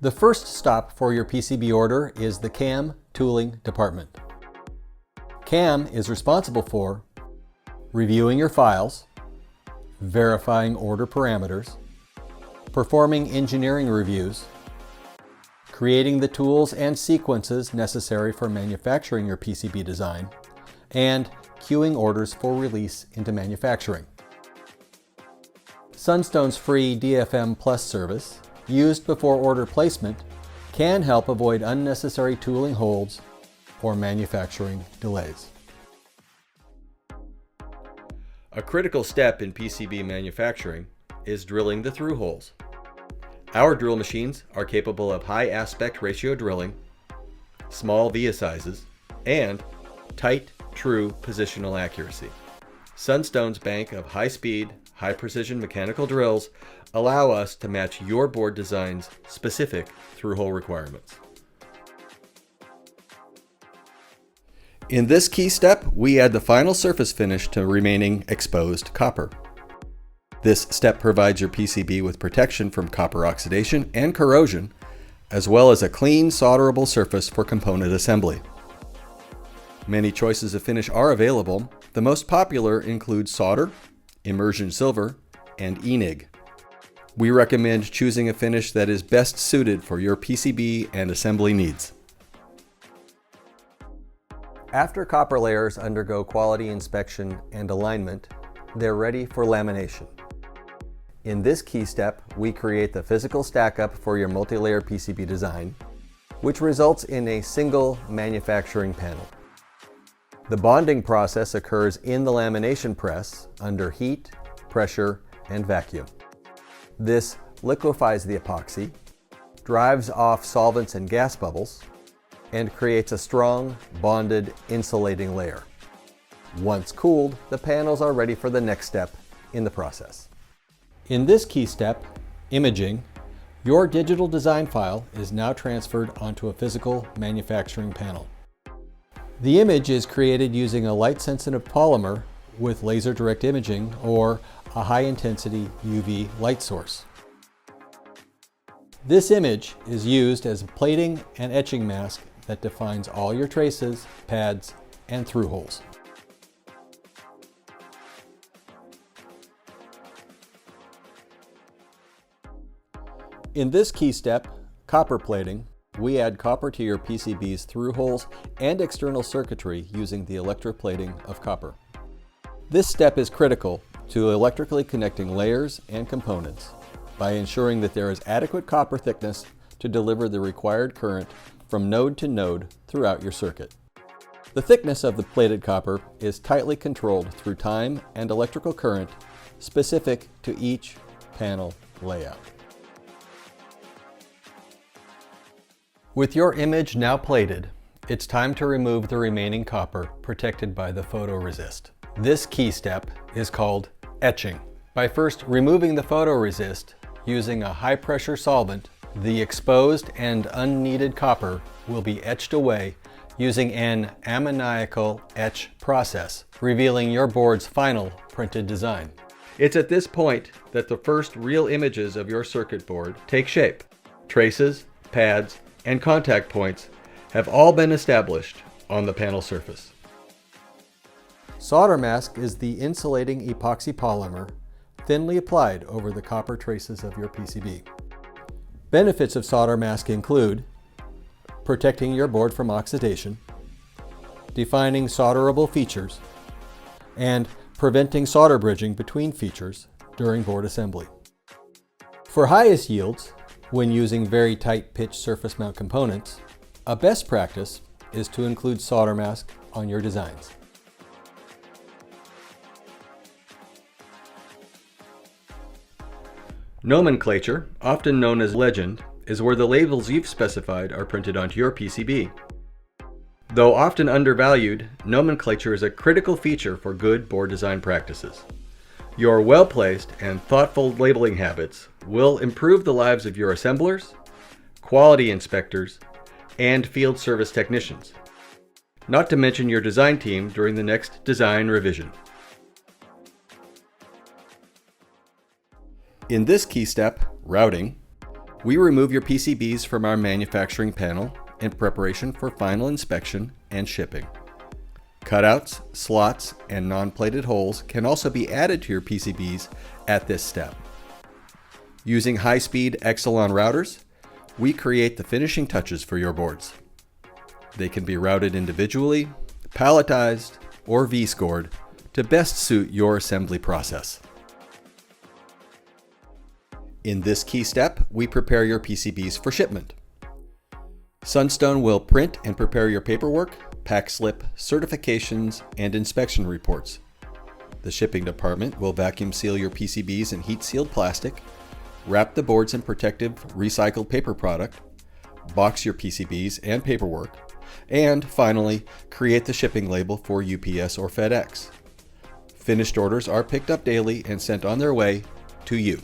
The first stop for your PCB order is the CAM tooling department. CAM is responsible for reviewing your files, verifying order parameters, performing engineering reviews, creating the tools and sequences necessary for manufacturing your PCB design, and queuing orders for release into manufacturing. Sunstone's free DFM Plus service, used before order placement, can help avoid unnecessary tooling holds or manufacturing delays. A critical step in PCB manufacturing is drilling the through holes. Our drill machines are capable of high aspect ratio drilling, small via sizes, and tight, true positional accuracy. Sunstone's bank of high-speed, high-precision mechanical drills allow us to match your board design's specific through-hole requirements. In this key step, we add the final surface finish to remaining exposed copper. This step provides your PCB with protection from copper oxidation and corrosion, as well as a clean, solderable surface for component assembly. Many choices of finish are available. The most popular include solder, immersion silver, and ENIG. We recommend choosing a finish that is best suited for your PCB and assembly needs. After copper layers undergo quality inspection and alignment, they're ready for lamination. In this key step, we create the physical stack-up for your multi-layer PCB design, which results in a single manufacturing panel. The bonding process occurs in the lamination press under heat, pressure, and vacuum. This liquefies the epoxy, drives off solvents and gas bubbles, and creates a strong, bonded, insulating layer. Once cooled, the panels are ready for the next step in the process. In this key step, imaging, your digital design file is now transferred onto a physical manufacturing panel. The image is created using a light-sensitive polymer with laser direct imaging or a high-intensity UV light source. This image is used as a plating and etching mask that defines all your traces, pads, and through holes. In this key step, copper plating, we add copper to your PCB's through holes and external circuitry using the electroplating of copper. This step is critical to electrically connecting layers and components by ensuring that there is adequate copper thickness to deliver the required current from node to node throughout your circuit. The thickness of the plated copper is tightly controlled through time and electrical current specific to each panel layout. With your image now plated, it's time to remove the remaining copper protected by the photoresist. This key step is called etching. By first removing the photoresist using a high-pressure solvent, the exposed and unneeded copper will be etched away using an ammoniacal etch process, revealing your board's final printed design. It's at this point that the first real images of your circuit board take shape. Traces, pads, and contact points have all been established on the panel surface. Solder mask is the insulating epoxy polymer thinly applied over the copper traces of your PCB. Benefits of solder mask include protecting your board from oxidation, defining solderable features, and preventing solder bridging between features during board assembly. For highest yields, when using very tight pitch surface mount components, a best practice is to include solder mask on your designs. Nomenclature, often known as legend, is where the labels you've specified are printed onto your PCB. Though often undervalued, nomenclature is a critical feature for good board design practices. Your well-placed and thoughtful labeling habits will improve the lives of your assemblers, quality inspectors, and field service technicians, not to mention your design team during the next design revision. In this key step, routing, We remove your PCBs from our manufacturing panel in preparation for final inspection and shipping. Cutouts, slots, and non-plated holes can also be added to your PCBs at this step. Using high-speed Exelon routers, we create the finishing touches for your boards. They can be routed individually, palletized, or V-scored to best suit your assembly process. In this key step, we prepare your PCBs for shipment. Sunstone will print and prepare your paperwork, pack slip, certifications, and inspection reports. The shipping department will vacuum seal your PCBs in heat-sealed plastic, wrap the boards in protective recycled paper product, box your PCBs and paperwork, and finally, create the shipping label for UPS or FedEx. Finished orders are picked up daily and sent on their way to you.